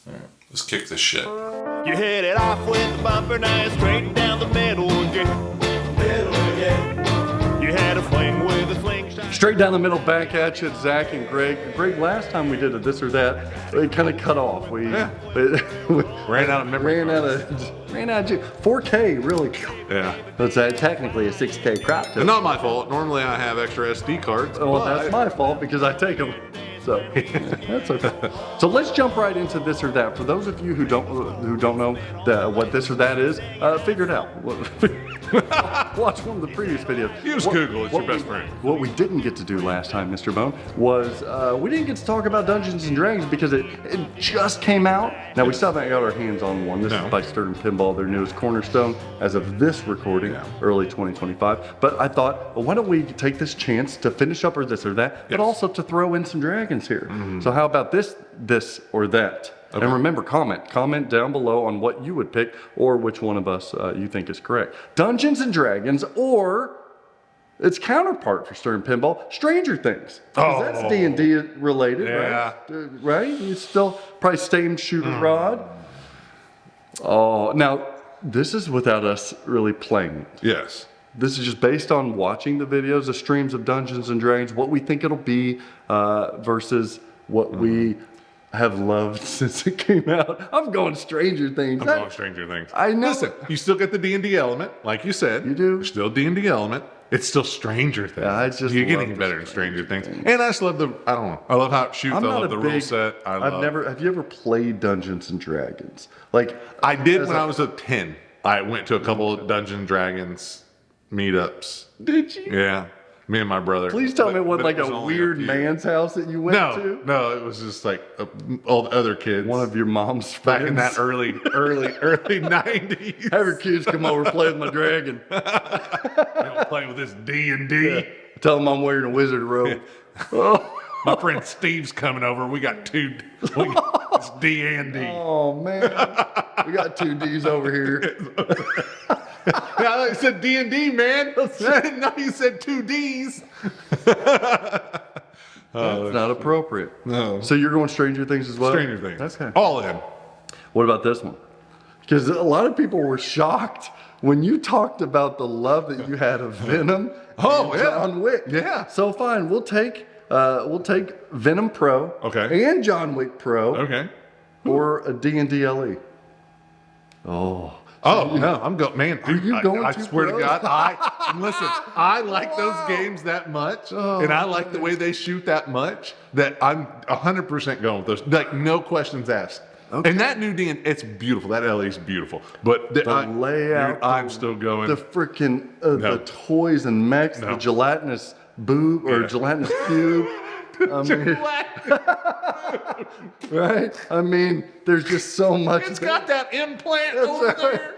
Alright, let's kick this shit. You hit it off with the bumper, now you're straight down the middle again. You had a fling with a slingshot. Straight down the middle, back at you, Zach and Greg. Greg, last time we did a this or that, it kind of cut off. We Ran out of memory. ran out of 4K, really. Yeah. It's technically a 6K crop And too. not my fault. Normally I have extra SD cards. Well, that's my fault because I take them. So that's okay. So let's jump right into this or that. For those of you who don't know what this or that is, figure it out. Watch one of the previous videos. Use Google, it's your best friend. What we didn't get to do last time, Mr. Bone, was we didn't get to talk about Dungeons and Dragons because it just came out. Now we still haven't got our hands on one. This is by Stern Pinball, their newest cornerstone as of this recording, early 2025. But I thought, well, why don't we take this chance to finish up our this or that, but also to throw in some dragons here. So how about this or that? Okay. And remember, comment down below on what you would pick or which one of us you think is correct. Dungeons and Dragons or its counterpart for Stern Pinball, Stranger Things. That's D&D related, right? Right? You still probably same shooter rod. Oh, now this is without us really playing it. Yes. This is just based on watching the videos, the streams of Dungeons and Dragons, what we think it'll be versus what we have loved since it came out. I'm going Stranger Things. I'm going Stranger Things. I know. Listen, you still get the D&D element, like you said. You do. There's still D&D element. It's still Stranger Things. Yeah, I just You're love getting the better than Stranger Things. And I just love I don't know. I love how it shoots. I love the rule set. Have you ever played Dungeons and Dragons? Like I did when I was 10. I went to a couple of Dungeons and Dragons meetups. Did you? Yeah. Me and my brother. Please tell me it wasn't like a weird man's house that you went to? No, it was just like all the other kids. One of your mom's back friends. in that early 90s. Have your kids come over and play with my dragon. You don't play with this D&D. Yeah. Tell them I'm wearing a wizard robe. My friend Steve's coming over. We got it's D&D. Oh, man. We got 2 Ds over here. Yeah, I said D&D, man. I didn't know you said 2 Ds. That's not appropriate. No. So you're going Stranger Things as well? Stranger Things. Okay. All in. What about this one? Because a lot of people were shocked when you talked about the love that you had of Venom and John Wick. Yeah. So fine, we'll take Venom Pro and John Wick Pro or a D&D LE. No, I'm going, man. Are you going I to swear pros? to God, I like those games that much, and I like the way they shoot that much that I'm 100% going with those. Like no questions asked. Okay. And that new D&D, it's beautiful. That LE is beautiful, but the layout, I'm still going. The freaking the toys and mechs, the gelatinous boob or gelatinous cube. I mean, right? I mean, there's just so much. It's got that implant over there.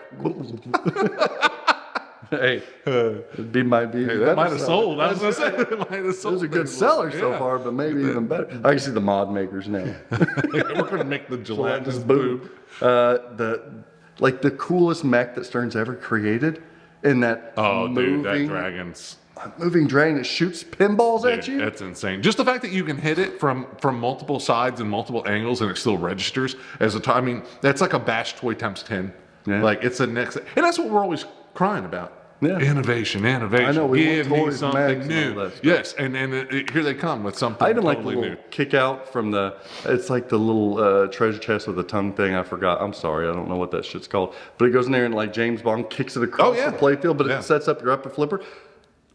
Hey, it might be. That might have sold. I was going to say, it might have sold. Those are good sellers so far, but maybe even better. I can see the mod makers now. We're going to make the gelatinous boob. The coolest mech that Stern's ever created in that dude, that dragon's... moving dragon that shoots pinballs at you? That's insane. Just the fact that you can hit it from multiple sides and multiple angles and it still registers as a I mean, that's like a bash toy times 10. Yeah. Like it's the next, and that's what we're always crying about. Yeah. Innovation. I know, we give want me toys, something new. Yes, and here they come with something I even totally like the little kick out from it's like the little treasure chest with the tongue thing. I forgot. I'm sorry. I don't know what that shit's called. But it goes in there and like James Bond kicks it across the playfield, but it sets up your upper flipper.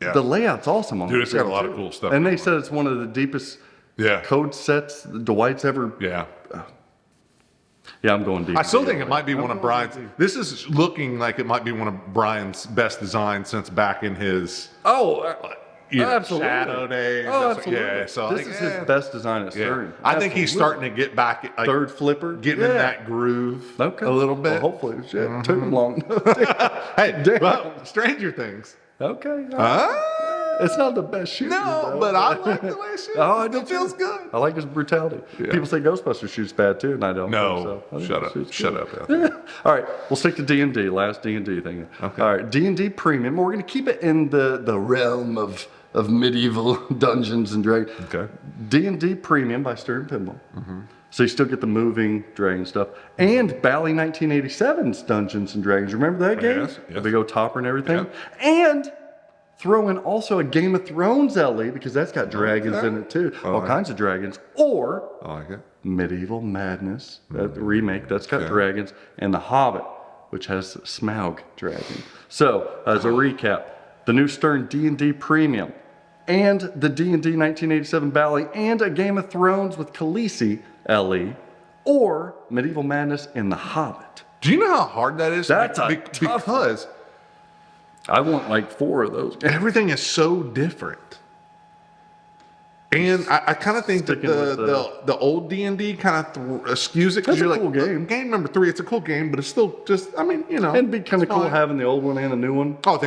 Yeah. The layout's awesome on Dude, it's got a lot of cool stuff. And they said it's one of the deepest code sets Dwight's ever. Yeah. Yeah, I'm going deep. I still think it might be one of Brian's. This is looking like it might be one of Brian's best designs since back in his. Absolutely. Shadow days. Absolutely. Yeah, so this is his best design at Stern. I think he's starting to get back. Like, third flipper. Getting in that groove a little bit. Well, hopefully. Shit, took him long. Hey, well, Stranger Things. Okay. It's not the best shooter. No, but I like the way it shoots. It feels good. I like his brutality. Yeah. People say Ghostbusters shoots bad too, and I don't. No, shut up. All right, we'll stick to D&D. Last D&D thing. Okay. All right, D&D Premium. We're going to keep it in the realm of medieval Dungeons and Dragons. Okay. D&D Premium by Stern Pinball. So you still get the moving dragon stuff. And Bally 1987's Dungeons and Dragons. Remember that game? Yes, yes. The big old topper and everything. Yeah. And throw in also a Game of Thrones LE because that's got dragons in it too. All kinds of dragons. Or I like it. Medieval Madness, that remake, that's got dragons. And The Hobbit, which has Smaug dragon. So, as a recap, the new Stern D&D Premium and the D&D 1987 Bally and a Game of Thrones with Khaleesi LE or Medieval Madness and The Hobbit. Do you know how hard that is? That's a tough one. Because I want like 4 of those. everything is so different. And I kind of think that Sticking with the old D&D kind of skews it. That's you're a cool game. Game number 3, it's a cool game, but it's still just, I mean, you know. It'd be kind of it's cool fine. having the old one and the new one. Oh,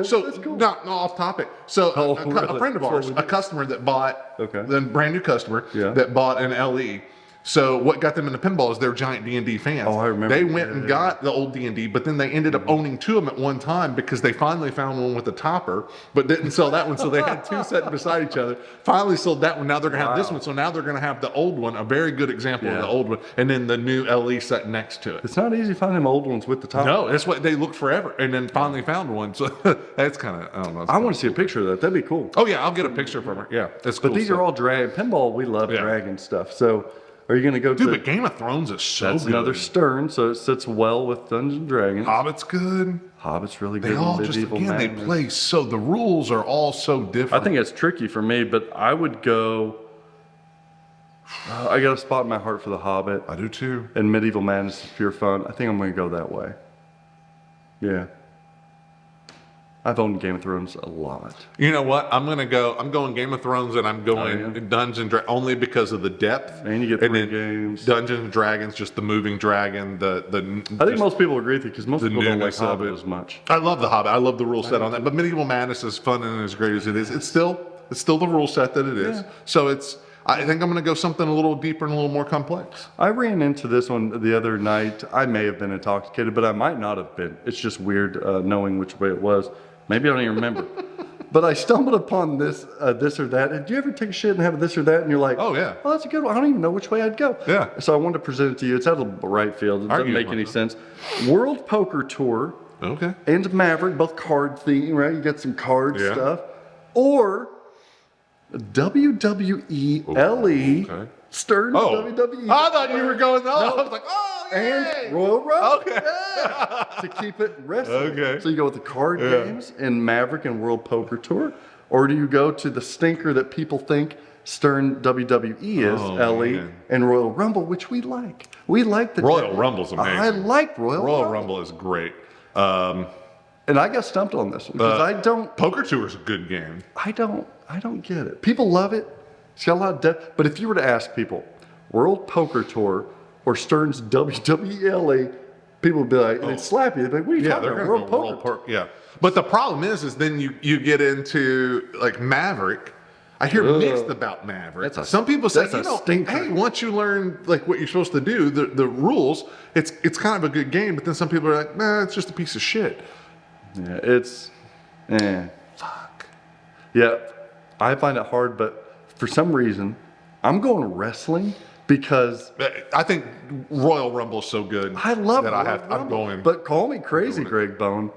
so That's cool. no, off topic. So Oh, a really? friend of That's what ours, we a do. customer that bought, Okay. the brand new customer that bought an LE. So what got them into pinball is they're giant D&D fans. Oh, I remember. They went and got the old D&D, but then they ended up owning 2 of them at one time because they finally found one with a topper, but didn't sell that one. So they had 2 set beside each other. Finally sold that one. Now they're going to have this one. So now they're going to have the old one, a very good example of the old one, and then the new LE set next to it. It's not easy finding them old ones with the top. No, that's what they looked forever, and then finally found one. So that's kind of, I don't know. I want to see a picture of that. That'd be cool. Oh yeah, I'll get a picture from her. Yeah, that's cool. But these are all pinball. We love dragon stuff. So are you going to go Dude, to but Game of Thrones is so that's good. another Stern, so it sits well with Dungeons and Dragons. Hobbit's good. Hobbit's really good. They all just, Medieval again, they Madness. play so, the rules are all so different. I think it's tricky for me, but I would go. I got a spot in my heart for the Hobbit I do too. and Medieval Madness is pure fun. I think I'm going to go that way. Yeah. I've owned Game of Thrones a lot. You know what? I'm going Game of Thrones and I'm going Dungeons and Dragons only because of the depth. And you get 3 games. Dungeons and Dragons, just the moving dragon, I think most people agree with you because most people don't like newness of Hobbit it. as much. I love the Hobbit. I love the rule set on that. But Medieval Madness is fun and as great as it is. It's still the rule set that it is. Yeah. So I think I'm going to go something a little deeper and a little more complex. I ran into this one the other night. I may have been intoxicated, but I might not have been. It's just weird knowing which way it was. Maybe I don't even remember. But I stumbled upon this or that. Did you ever take a shit and have a this or that? And you're like, oh, yeah. Well, that's a good one. I don't even know which way I'd go. Yeah. So I wanted to present it to you. It's out of the right field. It doesn't make any sense. World Poker Tour Okay. and Maverick, both card theme, right? You got some card Yeah. stuff. Or WWE LE okay. Stern WWE. I thought you were going, I was like, And Royal Rumble. Okay. Yeah, to keep it wrestling. Okay. So you go with the card games and Maverick and World Poker Tour, or do you go to the stinker that people think Stern WWE is, LE, man. and Royal Rumble, which we like. We like the Royal Rumble's amazing. I like Royal Rumble is great. And I got stumped on this one because Poker Tour is a good game. I don't get it. People love it. It's got a lot of depth. But if you were to ask people, World Poker Tour or Stern's WWE, people would be like, they'd slap you. They'd be like, what are you talking about? World Poker. Yeah. But the problem is then you get into like Maverick. I hear mixed about Maverick. Some people say, stinker. hey, once you learn like what you're supposed to do, the rules, it's kind of a good game. But then some people are like, nah, it's just a piece of shit. Yeah, it's, fuck. Yeah, I find it hard, but for some reason, I'm going wrestling because I think Royal Rumble is so good. I love that Royal I'm Rumble. going. But call me crazy, Greg Bone.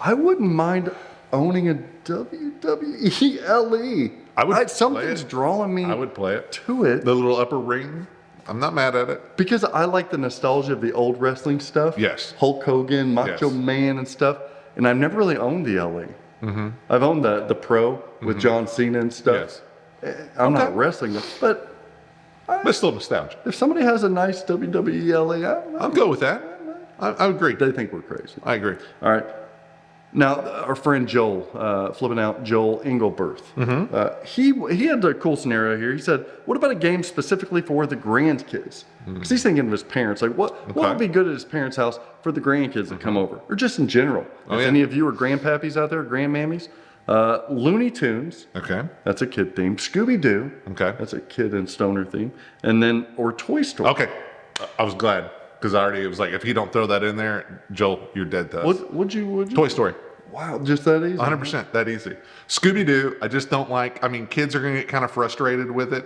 I wouldn't mind owning a WWE LE. Something's drawing me. I would play it. To it. The little upper ring. I'm not mad at it. Because I like the nostalgia of the old wrestling stuff. Yes. Hulk Hogan, Macho Man and stuff. And I've never really owned the LE. Mm-hmm. I've owned the Pro with John Cena and stuff. Yes. I'm not wrestling, but But still nostalgia. if somebody has a nice WWE LE, I'll go with that. I agree. they think we're crazy. I agree. All right. Now, our friend Joel, flipping out, Joel Engelberth, he had a cool scenario here. He said, what about a game specifically for the grandkids? Because he's thinking of his parents. Like, what would be good at his parents' house for the grandkids that come over? Or just in general. If any of you are grandpappies out there, grandmammies, Looney Tunes. Okay. That's a kid theme. Scooby-Doo. Okay. That's a kid and stoner theme. And then, or Toy Story. Okay. I was glad because it was like, if you don't throw that in there, Joel, you're dead to us. Would you? Toy Story. Wow, just that easy. 100% that easy. Scooby-Doo, I just don't like. I mean, kids are going to get kind of frustrated with it.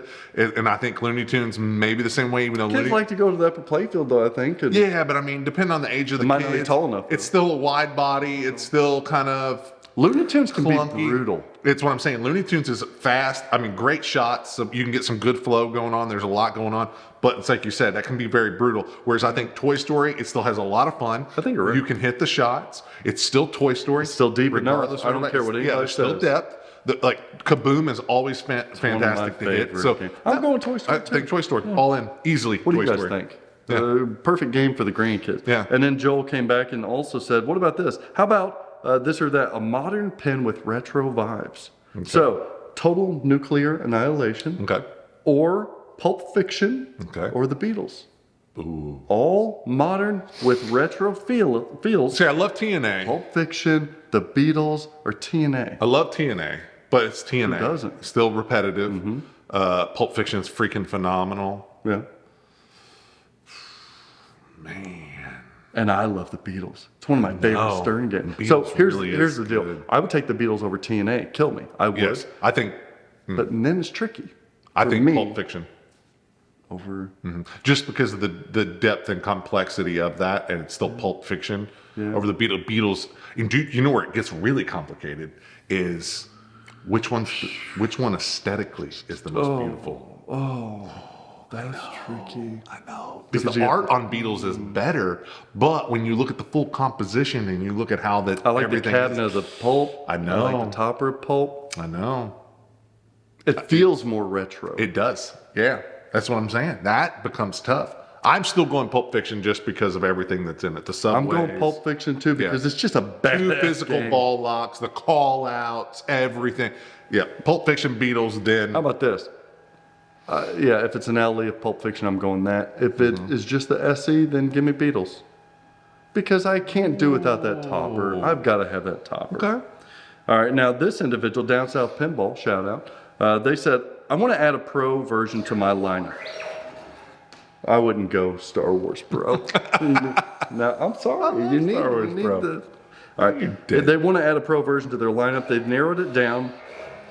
And I think Looney Tunes maybe the same way, even though Kids like to go to the upper playfield, though, I think. And yeah, but I mean, depending on the age of the might kid, not be tall enough, it's still a wide body. It's still kind of Looney Tunes can clunky. be brutal. It's what I'm saying. Looney Tunes is fast. I mean, great shots. So you can get some good flow going on. There's a lot going on. But it's like you said, that can be very brutal. Whereas I think Toy Story, it still has a lot of fun. I think you're right. You can hit the shots. It's still Toy Story. It's still deep enough. regardless I don't care what anybody there's still says. depth. Like Kaboom is always fantastic to hit. So I'm going Toy Story. I think Toy Story all in easily. What do you Toy guys Story. think? Yeah. Perfect game for the grandkids. Yeah. And then Joel came back and also said, what about this? How about this or that? A modern pen with retro vibes. Okay. So, Total Nuclear Annihilation. Okay. Or Pulp Fiction. Okay. Or The Beatles. Ooh. All modern with retro feels. See, I love TNA. Pulp Fiction, The Beatles, or TNA. I love TNA, but it's TNA. Who doesn't? Still repetitive. Pulp Fiction is freaking phenomenal. Yeah. Man. And I love the Beatles. It's one of my favorite Stern games. Beatles So here's really the is deal. good. I would take the Beatles over TNA. Kill me. I would. Yes, I think. But then it's tricky. I For think me, Pulp Fiction. over. Just because of the depth and complexity of that, and it's still Pulp Fiction over the Beatles. And you know where it gets really complicated is which one aesthetically is the most beautiful. That's tricky. I know. Because the art on Beatles is better, but when you look at the full composition and you look at how that I like the everything cabinet of the Pulp. I know. I like the topper of Pulp. I know. It feels more retro. It does. Yeah. That's what I'm saying. That becomes tough. I'm still going Pulp Fiction just because of everything that's in it. The subways. I'm going Pulp Fiction too because it's just a badass Two physical game. ball locks, the call outs, everything. Yeah. Pulp Fiction, Beatles, then. How about this? Yeah, if it's an alley of Pulp Fiction, I'm going that. If it is just the SE, then give me Beatles. Because I can't do without that topper. I've got to have that topper. Okay. All right, now this individual, Down South Pinball, shout out. They said, I want to add a pro version to my lineup. I wouldn't go Star Wars Pro. No, I'm sorry. You need Star Wars Pro. the. All right, they want to add a pro version to their lineup. They've narrowed it down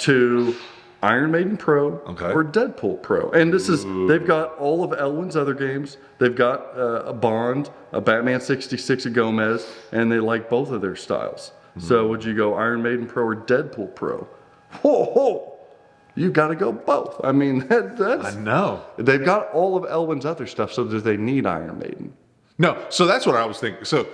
to Iron Maiden Pro or Deadpool Pro. And this is, they've got all of Elwin's other games. They've got a Bond, a Batman 66, a Gomez, and they like both of their styles. So would you go Iron Maiden Pro or Deadpool Pro? Whoa, whoa. You got to go both. I mean, that's. I know. They've got all of Elwin's other stuff, so do they need Iron Maiden? No, so that's what I was thinking. So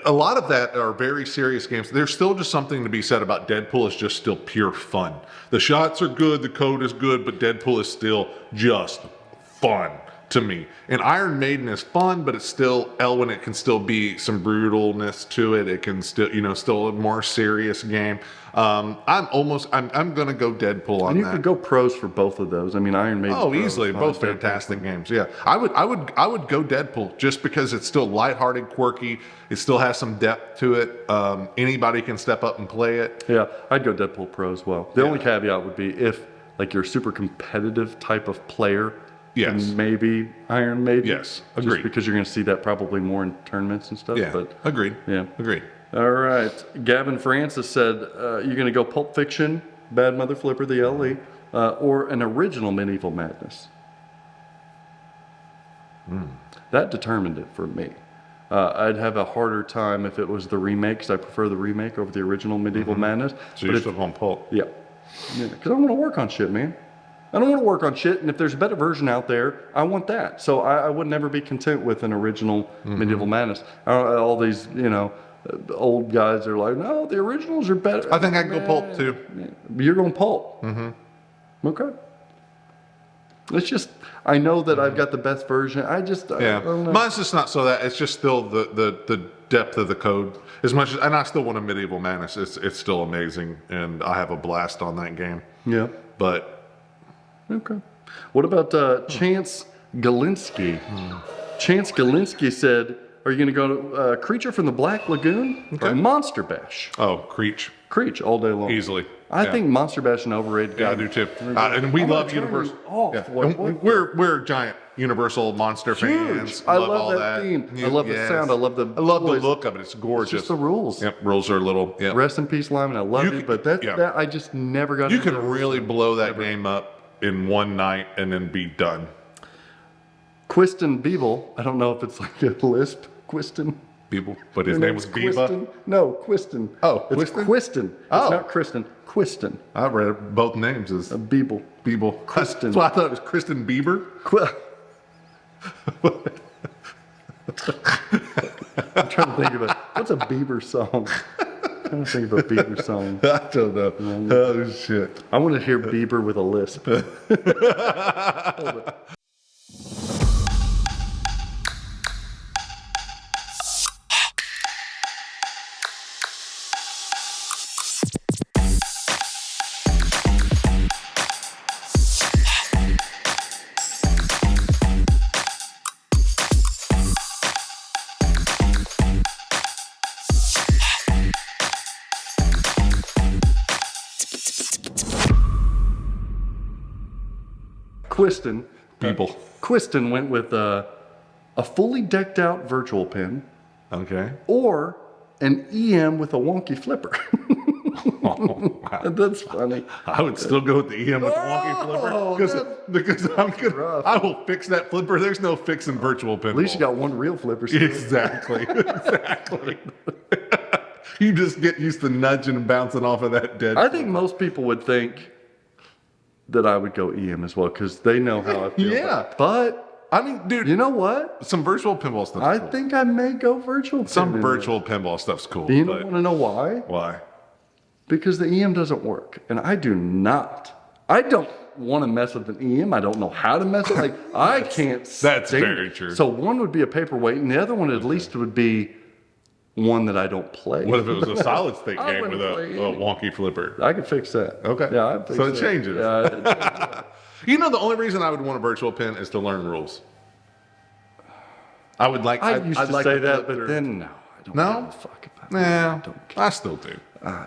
a lot of that are very serious games. There's still just something to be said about Deadpool. It's just still pure fun. The shots are good, the code is good, but Deadpool is still just fun to me. And Iron Maiden is fun, but it's still Elwin. It can still be some brutalness to it. It can still, still a more serious game. I'm gonna go Deadpool on And you that. could go pros for both of those. I mean, Iron Maiden. Oh, Pro easily, is both fine. fantastic games. Yeah, I would go Deadpool just because it's still lighthearted, quirky. It still has some depth to it. Anybody can step up and play it. Yeah, I'd go Deadpool Pro as well. The only caveat would be if, like, you're a super competitive type of player. Yes. And maybe Iron Maiden. Yes, Just agreed. because you're going to see that probably more in tournaments and stuff. Yeah, But agreed. yeah, Agreed. All right. Gavin Francis said you're going to go Pulp Fiction, Bad Mother Flipper, the LE, or an original Medieval Madness. That determined it for me. I'd have a harder time if it was the remake, because I prefer the remake over the original Medieval Madness. So you're still going Pulp. Yeah. Because I want to work on shit, man. I don't want to work on shit, and if there's a better version out there, I want that. So I would never be content with an original Medieval Madness. All these, old guys are like, no, the originals are better. I think I'd go Pulp too. You're going Pulp. Okay. It's just, I know that I've got the best version. I don't know. Mine's just not so that. It's just still the depth of the code. As much as, and I still want a Medieval Madness. It's still amazing, and I have a blast on that game. Yeah. But Okay. What about Chance Galinsky? Chance Galinsky said, are you going to go to Creature from the Black Lagoon or Monster Bash? Oh, Creech. Creech all day long. Easily. I think Monster Bash is an overrated Yeah, I game. do too. And we love Universal. Yeah. We're giant Universal monster fans. I love all that theme. I love the sound. I love the look of it. It's gorgeous. It's just the rules. Yep, rules are little. Yep. Rest in peace, Lyman. I love you, but that I just never got. You into can really blow that game up in one night and then be done. Quiston Beeble. I don't know if it's like a lisp. Quiston. Beeble, but his name was Biba. Quiston. No, Quiston. Oh, it's Quiston? Quiston. Oh. It's not Kristen. Quiston. I read both names as A Beeble. Beeble. Kristen. That's why I thought it was Kristen Bieber. I'm trying to think of what's a Bieber song? I'm trying to think of a Bieber song. I don't know. Oh shit! I want to hear Bieber with a lisp. Hold it. Quiston. People. Quiston went with a fully decked out virtual pin Okay. or an EM with a wonky flipper. Oh, wow. That's funny. I would still go with the EM with the wonky flipper because I will fix that flipper. There's no fixing virtual pinball. At least you got one real flipper. Exactly. Exactly. You just get used to nudging and bouncing off of that dead. I think most people would think that I would go EM as well because they know how I feel. Yeah. But I mean, dude, you know what? some virtual pinball stuff. I think I may go virtual. some pin in virtual pinball stuff's cool. this. You but want to know why? why? Because the EM doesn't work, and I do not. I don't want to mess with an EM. I don't know how to mess with it. Like I can't. That's stand very it. true. So one would be a paperweight, and the other one at least would be one that I don't play. What if it was a solid state I game with wouldn't a play any. wonky flipper? I could fix that. Okay. Yeah, I'd fix So it that. changes. Yeah, You know, the only reason I would want a virtual pin is to learn rules. I would like. I I'd used to like say that, flip but through. then no, I don't No? give a fuck about Nah, that. I don't care. I still do.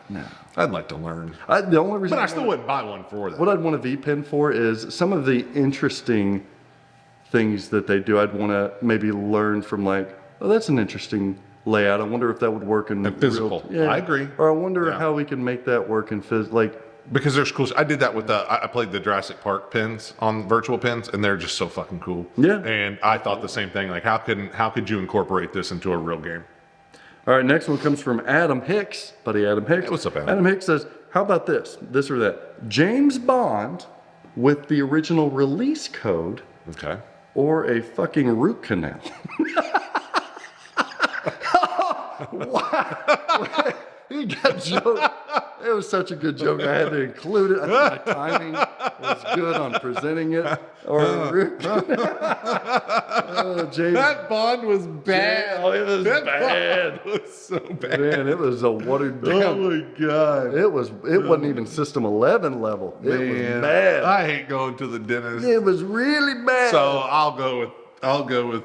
No. I'd like to learn, The only reason but I still wouldn't buy one for that. What I'd want a V-pin for is some of the interesting things that they do. I'd want to maybe learn from like, oh, that's an interesting layout. I wonder if that would work in physical. Real, I agree. Or I wonder Yeah. how we can make that work in like. Because there's cool. I did that with I played the Jurassic Park pins on virtual pins, and they're just so fucking cool. Yeah. And I thought the same thing. Like, how could you incorporate this into a real game? All right, next one comes from Adam Hicks, buddy Adam Hicks. Hey, what's up, Adam? Adam Hicks says, how about this or that? James Bond with the original release code Okay. or a fucking root canal. Wow. He got joke. It was such a good joke. I had to include it. I think my timing was good on presenting it. Or a root canal. James. That Bond was bad. Oh, it was that bad. Bond was so bad. Man, it was a watered down. Oh my god. It wasn't even System 11 level. It was bad. I hate going to the dentist. It was really bad. So I'll go with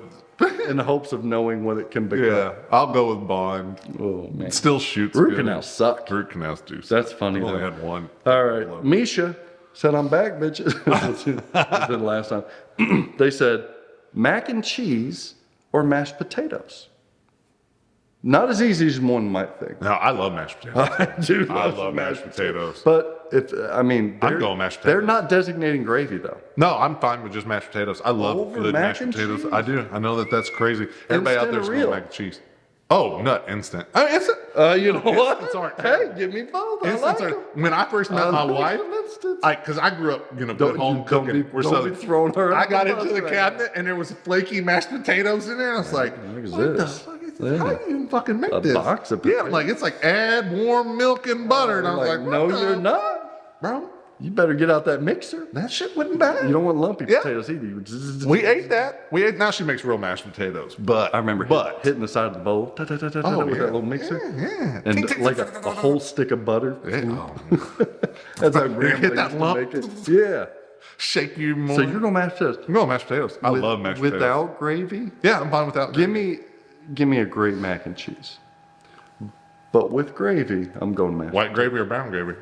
in the hopes of knowing what it can become. yeah. I'll go with Bond. Oh man. It still shoots. Root good. canals suck. Root canals do. That's funny I only though. had one. All right. Misha said, I'm back, bitches. I said last time. They said mac and cheese or mashed potatoes. Not as easy as one might think. No, I love mashed potatoes. I do I love mashed potatoes. But I'm going mashed They're potatoes. not designating gravy though. No, I'm fine with just mashed potatoes. I love Over good mac mashed and potatoes. cheese? I do. I know that's crazy. Everybody out Instant there's or going real? mac and cheese. Oh, nut instant. I mean, instant. You know what? Instants aren't Hey, terrible. give me both. I Instants like are. 'em. When I first met I my like wife, them instants. because I grew up, Don't- at home don't cooking. be- We're don't Southern. be throwing her I under got the into bus the right cabinet and there was flaky mashed potatoes in there. I was like, What is what the this? fuck is Yeah. this? How do you even fucking make A this? box of yeah, potatoes? like it's like add warm milk and butter, and I was like, no, what the you're not. bro. You better get out that mixer. That shit wasn't bad. You don't want lumpy Yeah. potatoes either. You We ate that. Now she makes real mashed potatoes, but I remember hitting the side of the bowl with that little mixer. Yeah. And like a whole stick of butter. Oh, That's how Grandma hit that used to lump. make it. Yeah. shake you more. So you're going to mashed potatoes. I'm going mashed potatoes. I love mashed potatoes. Without gravy? Yeah, I'm fine without. Give me give me a great mac and cheese. But with gravy, I'm going mashed. White gravy or brown gravy?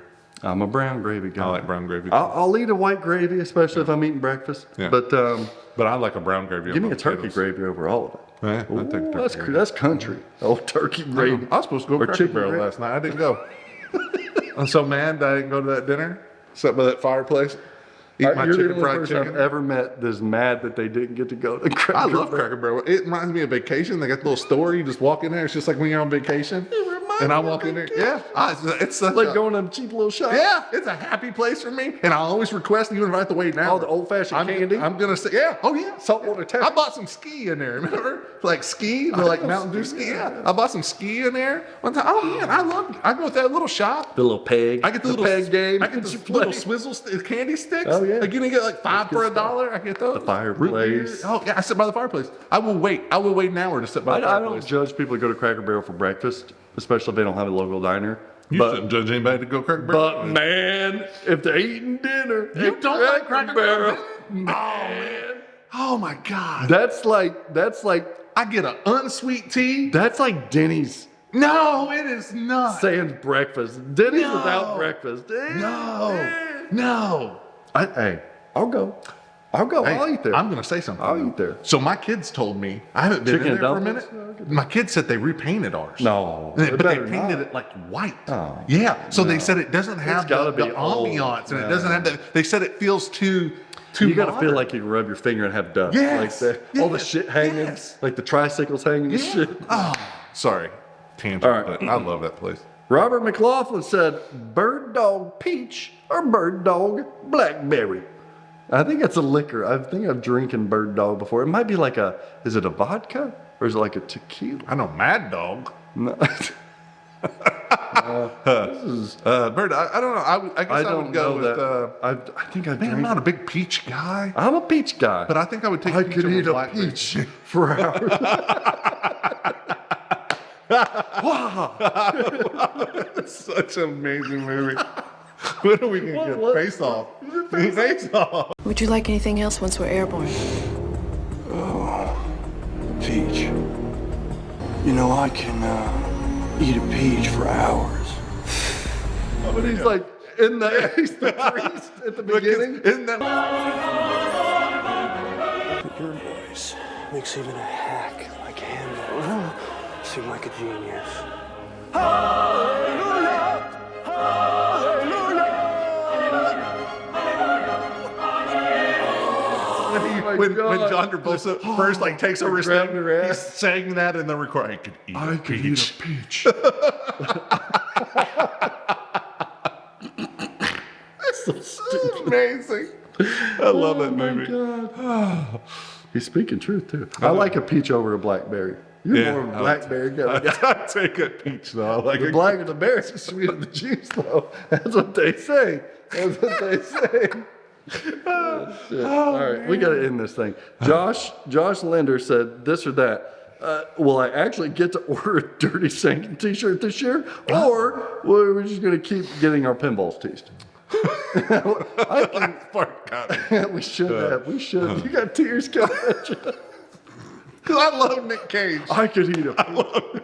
I'm a brown gravy guy. I like brown gravy. I'll eat a white gravy, especially if I'm eating breakfast. Yeah. But I like a brown gravy. give me a turkey gravy over all of it. Yeah, I Ooh, think turkey gravy. that's country. Oh, turkey gravy. I was supposed to go Or to Cracker chicken Barrel gravy. last night. I didn't go. I'm so mad that I didn't go to that dinner. Sat by that fireplace. Eat my You're the chicken only fried person chicken. I've ever met that's mad that they didn't get to go to Cracker I love Barrel. Cracker Barrel. It reminds me of vacation. They got the little store. You just walk in there. It's just like when you're on vacation. And I walk in there. Yeah. It's such Like a, going to a cheap little shop. yeah, it's a happy place for me. And I always request, even if I have to wait now. Oh, the old-fashioned candy? I'm going to say, yeah. Oh, yeah. Saltwater taffy. I bought some ski in there, remember? Like ski, like Mountain Dew ski. Yeah. I bought some ski in there one time. Oh, man, I go with that little shop. The little peg. I get the little peg game. I get the that you little play. swizzle candy sticks. Oh, yeah. Like you can get like 5 for $1. I get those. The fireplace. Root beer. Oh yeah, I sit by the fireplace. I will wait an hour to sit by the I don't fireplace. judge people who go to Cracker Barrel for breakfast, especially if they don't have a local diner. You shouldn't judge anybody to go Cracker Barrel. But man, if they're eating dinner, You at don't like Cracker Barrel? man, Oh my God. that's like I get an unsweet tea. Denny's No, it is not. saying breakfast. Denny's No. without breakfast. No. Hey, I'll go. Hey, I'll eat there. I'm gonna say something. I'll eat there. So my kids told me, I haven't been Chicken in there for a dumplings? minute. My kids said they repainted ours. No, But they better painted not. it like white. Oh, Yeah. So they said it doesn't have gotta the be old. ambiance and it No. doesn't have the, they said it feels too You gotta modern. feel like you can rub your finger and have dust. Yes, Like all the yes, shit hanging, yes. like the tricycles hanging and Yeah. shit. Oh, sorry. Tangent, All right. but I love that place. Robert McLaughlin said, bird dog peach or bird dog blackberry. I think it's a liquor. I think I've drinking bird dog before. It might be like is it a vodka or is it like a tequila? I know Mad Dog. No. Bird, I don't know. I guess I, don't would go know with. that. I think I've Man, I'm drank. not a big peach guy, I'm a peach guy. but I think I would take. I peach could over eat a blackberry. peach for hours. It's such an amazing movie. When are we gonna get what? Face Off? Face Off. Would you like anything else once we're airborne? Peach. You know, I can eat a peach for hours. But he's like he's the priest at the beginning. Isn't that? Your voice makes even a hack like him seem like a genius. When John Travolta first takes over his grabbed thing, her he's ass. saying that in the record. I could eat a peach. So stupid. Amazing. I love that Oh my movie. God. He's speaking truth too. I like a peach over a blackberry. You're Yeah, more of a I like blackberry guy. I take a peach though. I like The it. black and the berries are sweet of the juice, though. That's what they say. That's what they say. Shit. All right, we got to end this thing. Josh Linder said this or that. Will I actually get to order a Dirty Sanctum t-shirt this year? Or we're just going to keep getting our pinballs teased? I can, we should have. We should. You got tears coming at you. Because I love Nick Cage. I could eat a I love him.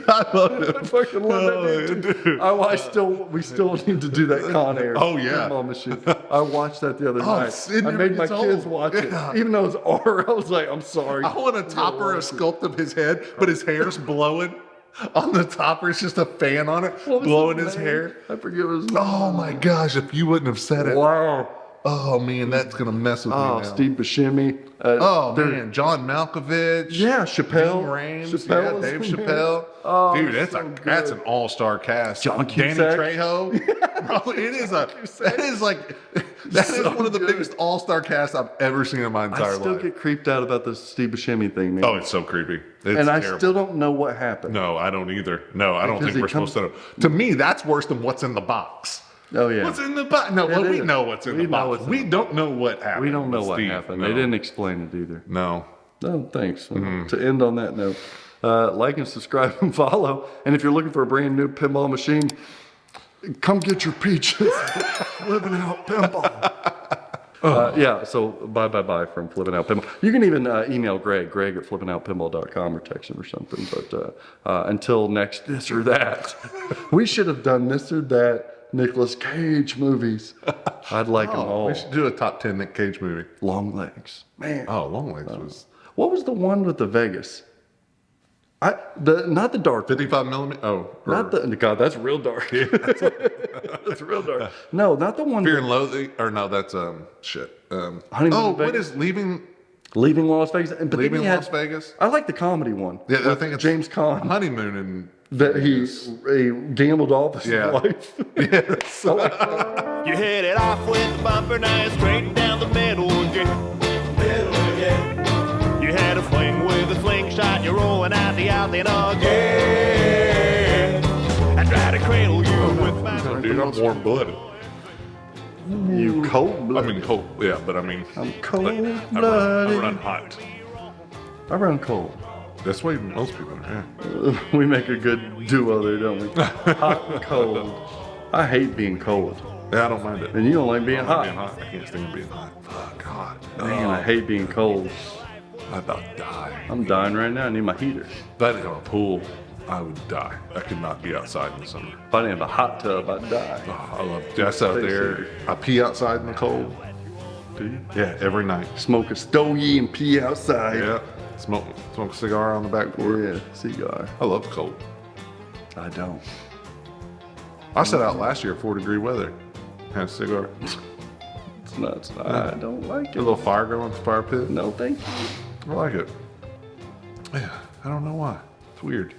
I fucking love that dude. We still need to do that Con Air. Oh, yeah. pinball machine. I watched that the other night. it I never made my gets kids old. watch Yeah. it. Even though it's R, I was like, I'm sorry. I want a topper, a sculpt of his head, but his hair's blowing. On the topper, it's just a fan on it, What was blowing his his name? hair. I forget what his name. Oh my gosh, if you wouldn't have said it. Wow. Oh man, that's going to mess with me Oh, now. Steve Buscemi. Oh they're- man, John Malkovich. Yeah, Chappelle. Dean Rames. Chappelle Yeah, was Dave in there. Chappelle. Oh, dude, that's so that's good. an all-star cast. John Danny Cusack. Trejo. Bro, it is that is one of the good. biggest all-star casts I've ever seen in my entire I still life. get creeped out about the Steve Buscemi thing, man. Oh, it's so creepy. It's and I terrible. still don't know what happened. No, I don't either. No, I don't Because think he we're comes- supposed to know. To me, that's worse than what's in the box. Oh, yeah. What's in the box? No, well, It we is. know what's in We the know box. what's in We the don't know what happened. We don't know with what Steve. happened. No. They didn't explain it either. No. No, thanks. To end on that note, like and subscribe and follow. And if you're looking for a brand new pinball machine, come get your peaches. Living out pinball. Yeah, so bye from Flipping Out Pinball. You can even email Greg at flippingoutpinball.com or text him or something. But until next this or that, we should have done this or that Nicolas Cage movies. I'd like them all. We should do a top 10 Nick Cage movie. Long Legs. Man. Oh, Long Legs was What was the one with the Vegas? Not the dark. 55 millimeter. Oh, Not the God. That's real dark. That's real dark. No, not the one. Fear and Loathing. Or no, that's shit. Honeymoon Oh, in what Vegas? is Leaving Las Vegas. But then Leaving he had- Las Vegas? I like the comedy one. Yeah, I with think it's James Caan. Honeymoon and That he gambled off his Yeah. life. yes. You hit it off with the bumper, now you're straight down the middle again. You had a fling with a slingshot, you're rolling out the out then again. I try to cradle you with my. Dude, I'm warm blooded. You cold I blooded. mean cold. Yeah, but I mean. I'm but cold I run blooded. hot. I run cold. That's why most people are. Yeah. We make a good duo there, don't we? Hot and cold. I hate being cold. Yeah, I don't mind it. And you don't like being I hot. don't mind being hot. I can't stand being hot. Fuck God. Man, I hate being cold. I about die. I'm dying right now. I need my heater. If I didn't have a pool, I would die. I could not be outside in the summer. If I didn't have a hot tub, I'd die. Oh, I love Jess out there. I pee outside in the cold. Do you? Yeah, every night. Smoke a stogie and pee outside. Yeah. Smoke a cigar on the back porch. Yeah, cigar. I love the cold. I don't. I sat out last year, 4-degree weather. Had a cigar. It's nuts. I don't like A it. little fire going at the fire pit. No, thank you. I like it. Yeah, I don't know why. It's weird.